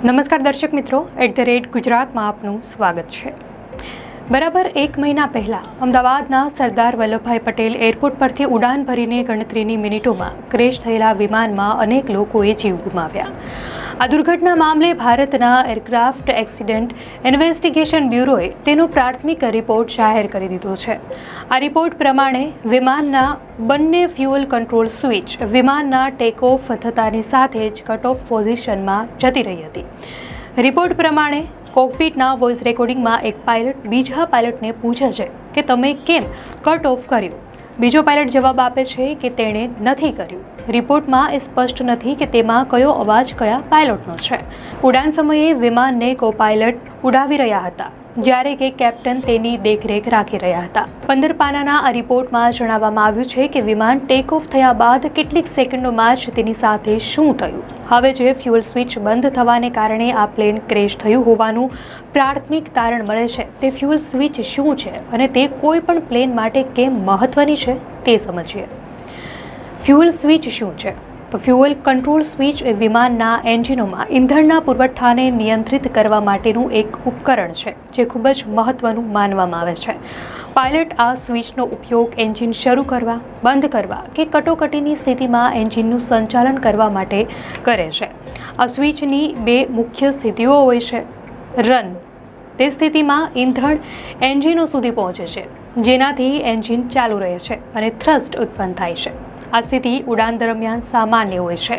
નમસ્કાર દર્શક મિત્રો, @ગુજરાતમાં આપનું સ્વાગત છે। બરાબર એક મહિના પહેલાં અમદાવાદના સરદાર વલ્લભભાઈ પટેલ એરપોર્ટ પરથી ઉડાન ભરીને ગણતરીની મિનિટોમાં ક્રેશ થયેલા વિમાનમાં અનેક લોકોએ જીવ ગુમાવ્યા। આ દુર્ઘટના મામલે ભારતના એરક્રાફ્ટ એક્સિડન્ટ ઇન્વેસ્ટિગેશન બ્યુરોએ તેનો પ્રાથમિક રિપોર્ટ જાહેર કરી દીધો છે। આ રિપોર્ટ પ્રમાણે વિમાનના બંને ફ્યુઅલ કંટ્રોલ સ્વિચ વિમાનના ટેક ઓફ થતાની સાથે જ કટ ઓફ પોઝિશનમાં જતી રહી હતી। રિપોર્ટ પ્રમાણે કોકપિટના વોઇસ રેકોર્ડિંગમાં એક પાયલટ બીજા પાયલટને પૂછે છે કે તમે કેમ કટ ઓફ કર્યું। બીજો પાયલટ જવાબ આપે છે કે તેણે નથી કર્યું। રિપોર્ટમાં એ સ્પષ્ટ નથી કે તેમાં કયો અવાજ કયા પાયલટનો છે। ઉડાન સમયે વિમાનને કો પાયલટ ઉડાવી રહ્યા હતા, જ્યારે કે કેપ્ટન તેની દેખરેખ રાખી રહ્યા હતા। 15 પાનાના આ રિપોર્ટમાં જણાવવામાં આવ્યું છે કે વિમાન ટેક ઓફ થયા બાદ કેટલીક સેકન્ડોમાં જ તેની સાથે શું થયું। હવે જે ફ્યુઅલ સ્વિચ બંધ થવાને કારણે આ પ્લેન ક્રેશ થયું હોવાનું પ્રાથમિક તારણ મળે છે તે ફ્યુઅલ સ્વિચ શું છે અને તે કોઈ પણ પ્લેન માટે કેમ મહત્વની છે તે સમજીએ। ફ્યુઅલ સ્વિચ શું છે? તો ફ્યુઅલ કંટ્રોલ સ્વિચ એ વિમાનના એન્જિનોમાં ઇંધણના પુરવઠાને નિયંત્રિત કરવા માટેનું એક ઉપકરણ છે જે ખૂબ જ મહત્વનું માનવામાં આવે છે। પાયલટ આ સ્વિચનો ઉપયોગ એન્જિન શરૂ કરવા, બંધ કરવા કે કટોકટીની સ્થિતિમાં એન્જિનનું સંચાલન કરવા માટે કરે છે। આ સ્વિચની બે મુખ્ય સ્થિતિઓ હોય છે। રન, તે સ્થિતિમાં ઇંધણ એન્જિનો સુધી પહોંચે છે, જેનાથી એન્જિન ચાલુ રહે છે અને થ્રસ્ટ ઉત્પન્ન થાય છે। આ સ્થિતિ ઉડાન દરમિયાન સામાન્ય હોય છે,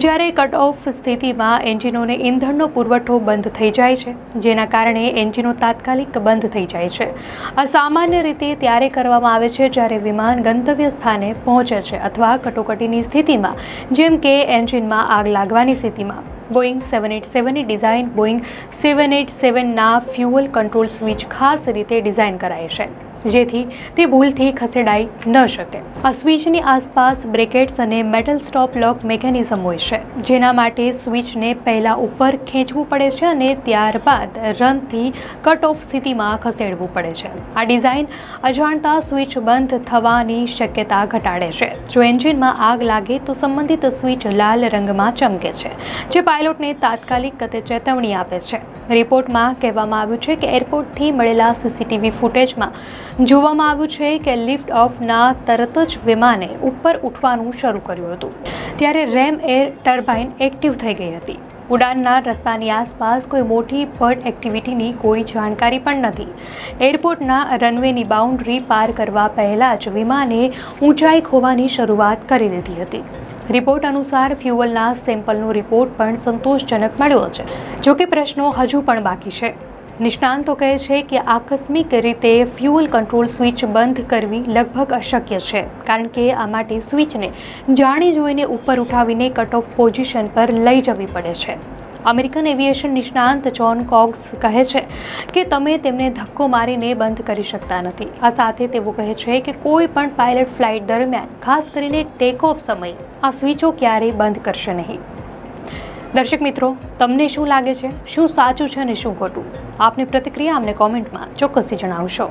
જ્યારે કટ ઓફ સ્થિતિમાં એન્જિનોને ઇંધણનો પુરવઠો બંધ થઈ જાય છે, જેના કારણે એન્જિનો તાત્કાલિક બંધ થઈ જાય છે। આ સામાન્ય રીતે ત્યારે કરવામાં આવે છે જ્યારે વિમાન ગંતવ્ય સ્થાને પહોંચે છે અથવા કટોકટીની સ્થિતિમાં, જેમ કે એન્જિનમાં આગ લાગવાની સ્થિતિમાં। બોઇંગ 787ની ડિઝાઇન બોઇંગ 787ના ફ્યુઅલ કંટ્રોલ સ્વિચ ખાસ રીતે ડિઝાઇન કરાય છે, જેથી તે ભૂલથી ખસેડાઈ ન શકે। આ સ્વિચની આસપાસ બ્રેકેટ્સ અને મેટલ સ્ટોપ લોક મિકેનિઝમ હોય છે, જેના માટે સ્વિચને પહેલા ઉપર ખેંચવું પડે છે અને ત્યારબાદ રનથી કટ ઓફ સ્થિતિમાં ખસેડવું પડે છે। આ ડિઝાઇન અજાણતા સ્વિચ બંધ થવાની શક્યતા ઘટાડે છે। જો એન્જિનમાં આગ લાગે તો સંબંધિત સ્વિચ લાલ રંગમાં ચમકે છે, જે પાયલોટને તાત્કાલિક ચેતવણી આપે છે। રિપોર્ટમાં કહેવામાં આવ્યું છે કે એરપોર્ટથી મળેલા સીસીટીવી ફૂટેજમાં જોવામાં આવ્યું છે કે લિફ્ટ ઓફના તરત જ વિમાને ઉપર ઉઠવાનું શરૂ કર્યું હતું, ત્યારે રેમ એર ટર્બાઇન એક્ટિવ થઈ ગઈ હતી। ઉડાનના રસ્તાની આસપાસ કોઈ મોટી બર્ડ એક્ટિવિટીની કોઈ જાણકારી પણ નથી। એરપોર્ટના રનવેની બાઉન્ડ્રી પાર કરવા પહેલાં જ વિમાને ઊંચાઈ ખોવાની શરૂઆત કરી દીધી હતી। રિપોર્ટ અનુસાર ફ્યુઅલના સેમ્પલનો રિપોર્ટ પણ સંતોષજનક મળ્યો છે, જોકે પ્રશ્નો હજુ પણ બાકી છે। નિષ્ણાંતો કહે છે કે આકસ્મિક રીતે ફ્યુઅલ કંટ્રોલ સ્વિચ બંધ કરવી લગભગ અશક્ય છે, કારણ કે આ માટે સ્વિચને જાણી જોઈને ઉપર ઉઠાવીને કટ ઓફ પોઝિશન પર લઈ જવી પડે છે। અમેરિકન એવિએશન નિષ્ણાંત જોન કોક્સ કહે છે કે તમે તેમને ધક્કો મારીને બંધ કરી શકતા નથી। આ સાથે તેઓ કહે છે કે કોઈ પણ પાયલટ ફ્લાઇટ દરમિયાન, ખાસ કરીને ટેક ઓફ સમયે, આ સ્વિચો ક્યારેય બંધ કરશે નહીં। દર્શક મિત્રો, તમને શું લાગે છે? શું સાચું છે અને શું ખોટું? આપની પ્રતિક્રિયા અમને કોમેન્ટમાં ચોક્કસથી જણાવશો।